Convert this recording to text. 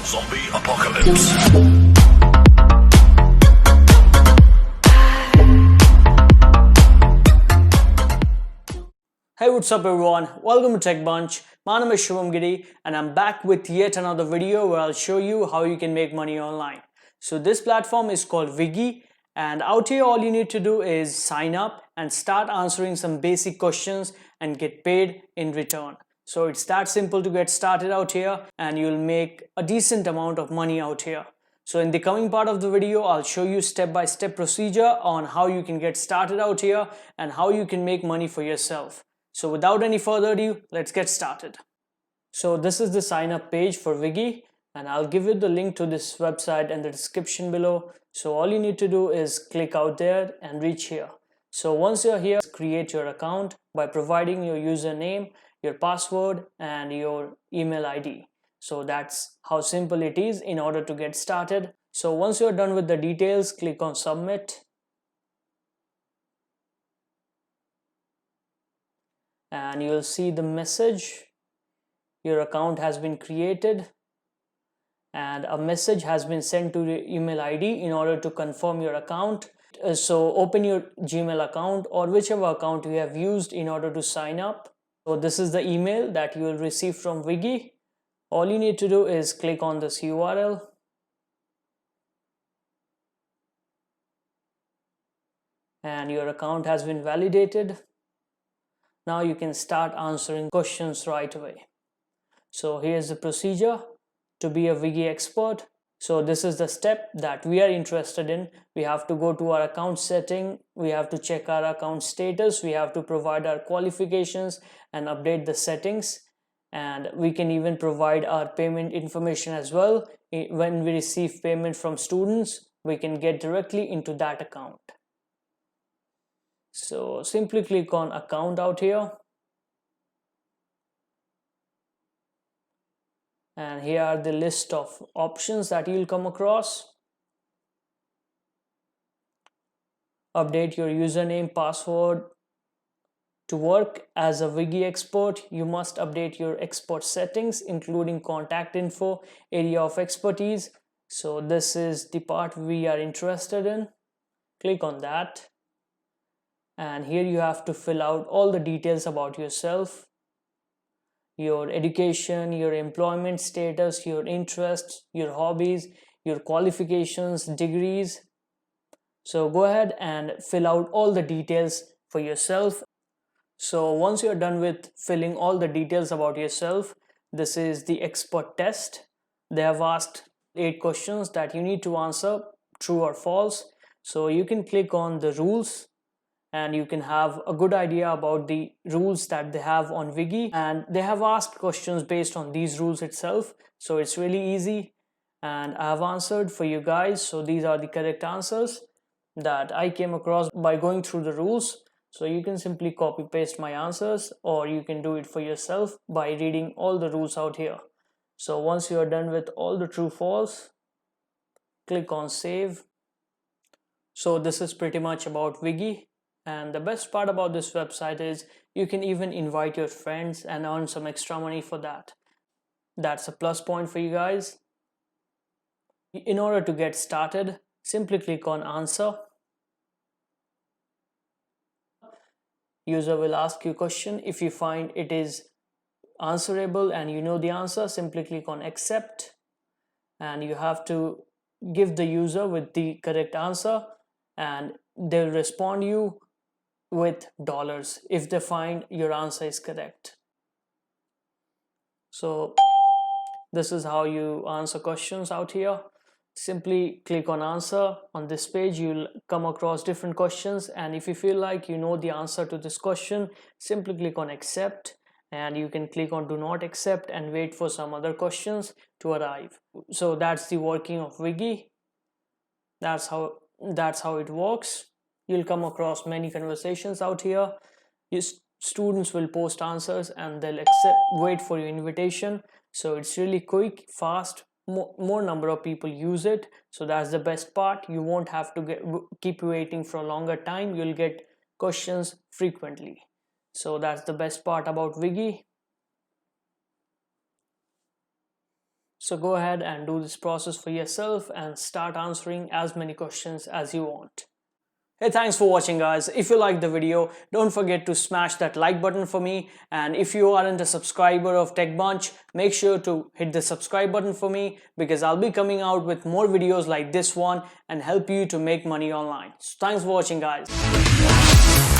Zombie apocalypse. Hey, what's up everyone? Welcome to Tech Bunch. My name is Shubham Giri and I'm back with yet another video where I'll show you how you can make money online. So this platform is called WEEGY, and out here all you need to do is sign up and start answering some basic questions and get paid in return. So it's that simple to get started out here, and you'll make a decent amount of money out here. So in the coming part of the video, I'll show you step-by-step procedure on how you can get started out here and how you can make money for yourself. So without any further ado, let's get started. So this is the sign up page for WEEGY, and I'll give you the link to this website in the description below. So all you need to do is click out there and reach here. So once you're here, create your account by providing your username, your password and your email ID. So that's how simple it is in order to get started. So once you're done with the details, click on submit. And you'll see the message, your account has been created, and a message has been sent to your email ID in order to confirm your account. So open your Gmail account or whichever account you have used in order to sign up. So this is the email that you will receive from WEEGY. All you need to do is click on this URL. And your account has been validated. Now you can start answering questions right away. So here's the procedure to be a WEEGY expert. So this is the step that we are interested in. We have to go to our account setting. We have to check our account status. We have to provide our qualifications and update the settings. And we can even provide our payment information as well. When we receive payment from students, we can get directly into that account. So simply click on account out here. And here are the list of options that you'll come across. Update your username, password. To work as a WEEGY expert, you must update your expert settings, including contact info, area of expertise. So this is the part we are interested in. Click on that. And here you have to fill out all the details about yourself, your education, your employment status, your interests, your hobbies, your qualifications, degrees. So go ahead and fill out all the details for yourself. So once you're done with filling all the details about yourself, this is the expert test. They have asked 8 questions that you need to answer, true or false. So you can click on the rules, and you can have a good idea about the rules that they have on WEEGY, and they have asked questions based on these rules itself. So it's really easy, and I have answered for you guys. So these are the correct answers that I came across by going through the rules. So you can simply copy paste my answers, or you can do it for yourself by reading all the rules out here. So once you are done with all the true false, click on save. So this is pretty much about WEEGY. And the best part about this website is you can even invite your friends and earn some extra money for that. That's a plus point for you guys. In order to get started, simply click on answer. User will ask you a question. If you find it is answerable and you know the answer, simply click on accept. And you have to give the user with the correct answer, and they'll respond you with dollars if they find your answer is correct. So this is how you answer questions out here. Simply click on answer. On this page you'll come across different questions, and if you feel like you know the answer to this question, simply click on accept, and you can click on do not accept and wait for some other questions to arrive. So that's the working of WEEGY. That's how it works. You'll come across many conversations out here. Your students will post answers and they'll wait for your invitation. So it's really quick, fast, more number of people use it. So that's the best part. You won't have to keep waiting for a longer time. You'll get questions frequently. So that's the best part about WEEGY. So go ahead and do this process for yourself and start answering as many questions as you want. Hey, thanks for watching, guys. If you liked the video, don't forget to smash that like button for me, and if you aren't a subscriber of Tech Bunch, make sure to hit the subscribe button for me, because I'll be coming out with more videos like this one and help you to make money online. So thanks for watching, guys.